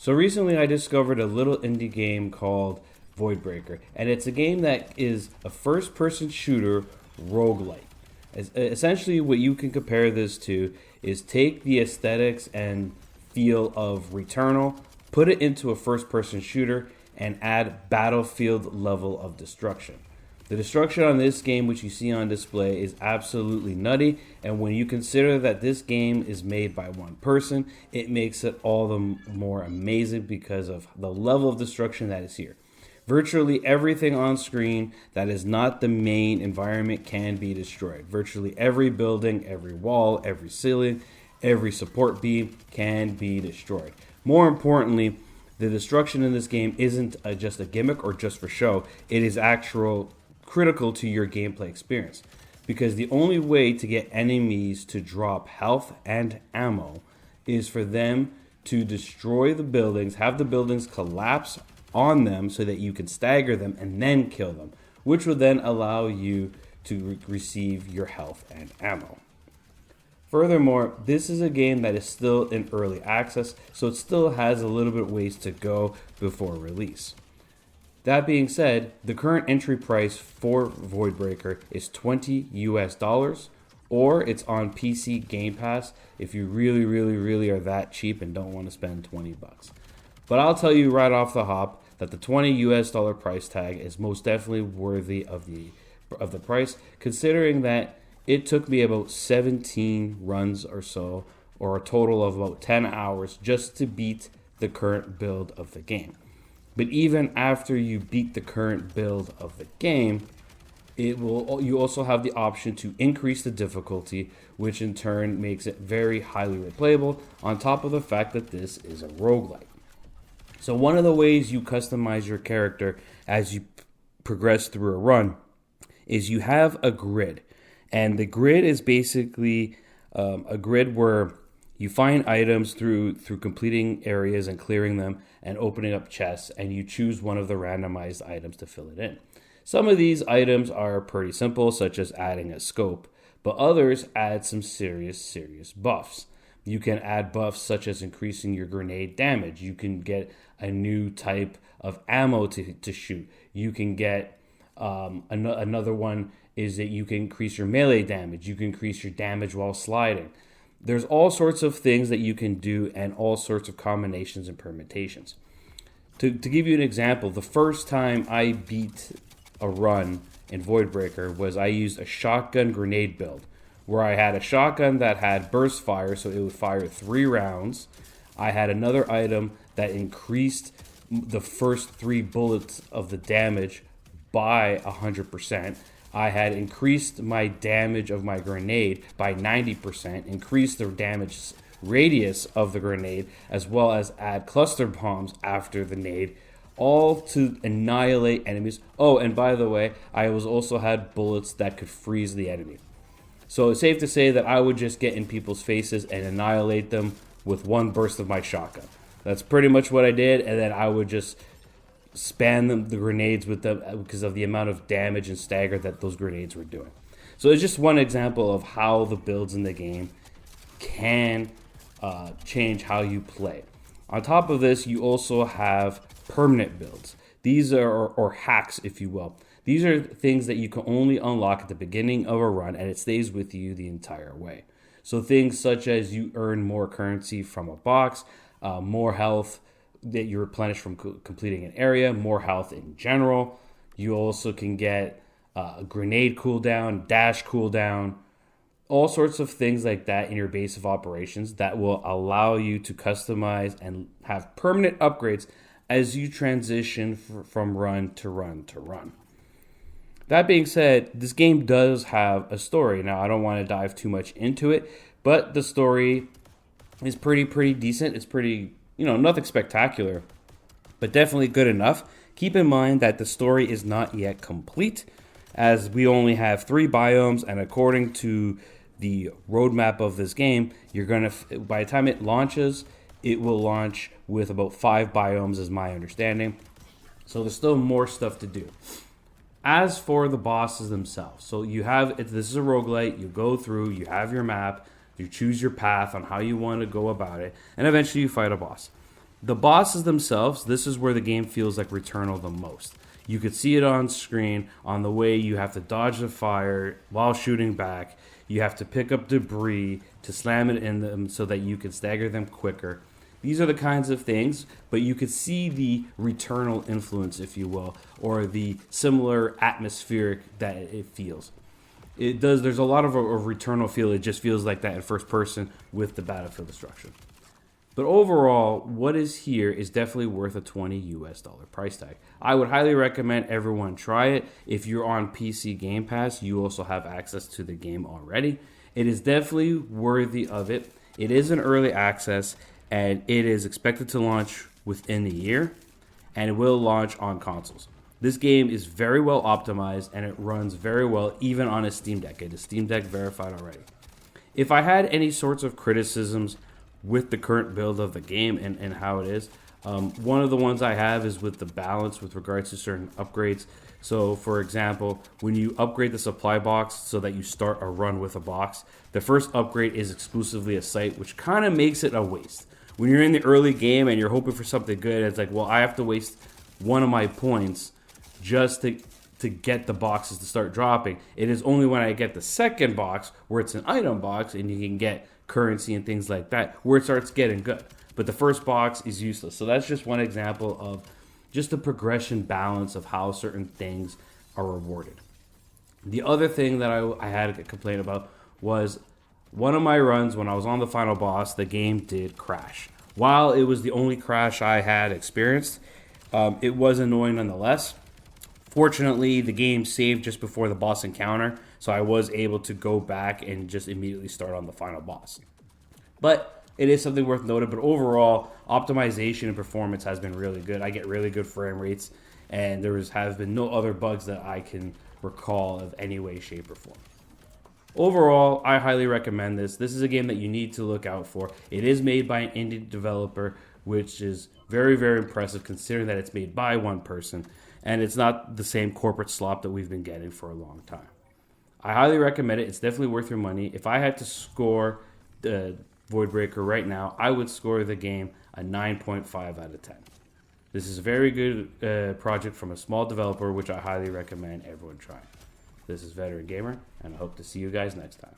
So recently I discovered a little indie game called Voidbreaker, and it's a game that is a first-person shooter roguelike. Essentially, what you can compare this to is take the aesthetics and feel of Returnal, put it into a first-person shooter, and add Battlefield level of destruction. The destruction on this game, which you see on display, is absolutely nutty, and when you consider that this game is made by one person, it makes it all the more amazing because of the level of destruction that is here. Virtually everything on screen that is not the main environment can be destroyed. Virtually every building, every wall, every ceiling, every support beam can be destroyed. More importantly, the destruction in this game isn't just a gimmick or just for show. It is actual critical to your gameplay experience, because the only way to get enemies to drop health and ammo is for them to destroy the buildings, have the buildings collapse on them so that you can stagger them and then kill them, which will then allow you to receive your health and ammo. Furthermore, this is a game that is still in early access, so it still has a little bit of ways to go before release. That being said, the current entry price for Voidbreaker is $20 US, or it's on PC Game Pass if you really are that cheap and don't want to spend 20 bucks. But I'll tell you right off the hop that the $20 US price tag is most definitely worthy of the price, considering that it took me about 17 runs or so, or a total of about 10 hours just to beat the current build of the game. But even after you beat the current build of the game, you also have the option to increase the difficulty, which in turn makes it very highly replayable, on top of the fact that this is a roguelike. So one of the ways you customize your character as you progress through a run is you have a grid. And the grid is basically a grid where you find items through completing areas and clearing them and opening up chests, and you choose one of the randomized items to fill it in. Some of these items are pretty simple, such as adding a scope, but others add some serious buffs. You can add buffs such as increasing your grenade damage. You can get a new type of ammo to shoot. You can get another one is that you can increase your melee damage. You can increase your damage while sliding. There's all sorts of things that you can do and all sorts of combinations and permutations. To give you an example, the first time I beat a run in Voidbreaker was I used a shotgun grenade build, where I had a shotgun that had burst fire, so it would fire 3 rounds. I had another item that increased the first 3 bullets of the damage by 100%. I had increased my damage of my grenade by 90%, increased the damage radius of the grenade, as well as add cluster bombs after the nade, all to annihilate enemies. Oh, and by the way, I also had bullets that could freeze the enemy. So it's safe to say that I would just get in people's faces and annihilate them with one burst of my shotgun. That's pretty much what I did, and then I would just spam the grenades with them because of the amount of damage and stagger that those grenades were doing. So it's just one example of how the builds in the game can change how you play. On top of this, you also have permanent builds. These are, or hacks, if you will. These are things that you can only unlock at the beginning of a run, and it stays with you the entire way. So things such as you earn more currency from a box, more health that you replenish from completing an area, more health in general. You also can get a grenade cooldown, dash cooldown, all sorts of things like that in your base of operations that will allow you to customize and have permanent upgrades as you transition from run to run to run. That being said, this game does have a story. Now, I don't want to dive too much into it, but the story is pretty decent. It's pretty, nothing spectacular, but definitely good enough. Keep in mind that the story is not yet complete, as we only have 3 biomes, and according to the roadmap of this game, by the time it launches, it will launch with about 5 biomes, is my understanding. So there's still more stuff to do. As for the bosses themselves, so this is a roguelite, you go through, you have your map, you choose your path on how you want to go about it, and eventually you fight a boss. The bosses themselves, this is where the game feels like Returnal the most. You could see it on screen on the way you have to dodge the fire while shooting back. You have to pick up debris to slam it in them so that you can stagger them quicker. These are the kinds of things, but you could see the Returnal influence, if you will, or the similar atmospheric that it feels. It does. There's a lot of a Returnal feel. It just feels like that in first person with the battlefield destruction. But overall, what is here is definitely worth a $20 price tag. I would highly recommend everyone try it. If you're on PC Game Pass, you also have access to the game already. It is definitely worthy of it. It is an early access, and it is expected to launch within the year, and it will launch on consoles. This game is very well optimized, and it runs very well even on a Steam Deck. It is Steam Deck verified already. If I had any sorts of criticisms with the current build of the game and how it is, one of the ones I have is with the balance with regards to certain upgrades. So, for example, when you upgrade the supply box so that you start a run with a box, the first upgrade is exclusively a sight, which kind of makes it a waste. When you're in the early game and you're hoping for something good, it's like, well, I have to waste one of my points just to get the boxes to start dropping. It is only when I get the second box, where it's an item box and you can get currency and things like that, where it starts getting good. But the first box is useless. So that's just one example of just the progression balance of how certain things are rewarded. The other thing that I had a complaint about was one of my runs when I was on the final boss, the game did crash. While it was the only crash I had experienced, it was annoying nonetheless. Fortunately, the game saved just before the boss encounter, so I was able to go back and just immediately start on the final boss. But it is something worth noting. But overall, optimization and performance has been really good. I get really good frame rates, and have been no other bugs that I can recall of any way, shape, or form. Overall, I highly recommend this. This is a game that you need to look out for. It is made by an indie developer, which is very, very impressive considering that it's made by one person. And it's not the same corporate slop that we've been getting for a long time. I highly recommend it. It's definitely worth your money. If I had to score the Voidbreaker right now, I would score the game a 9.5 out of 10. This is a very good project from a small developer, which I highly recommend everyone try. This is Veteran Gamer, and I hope to see you guys next time.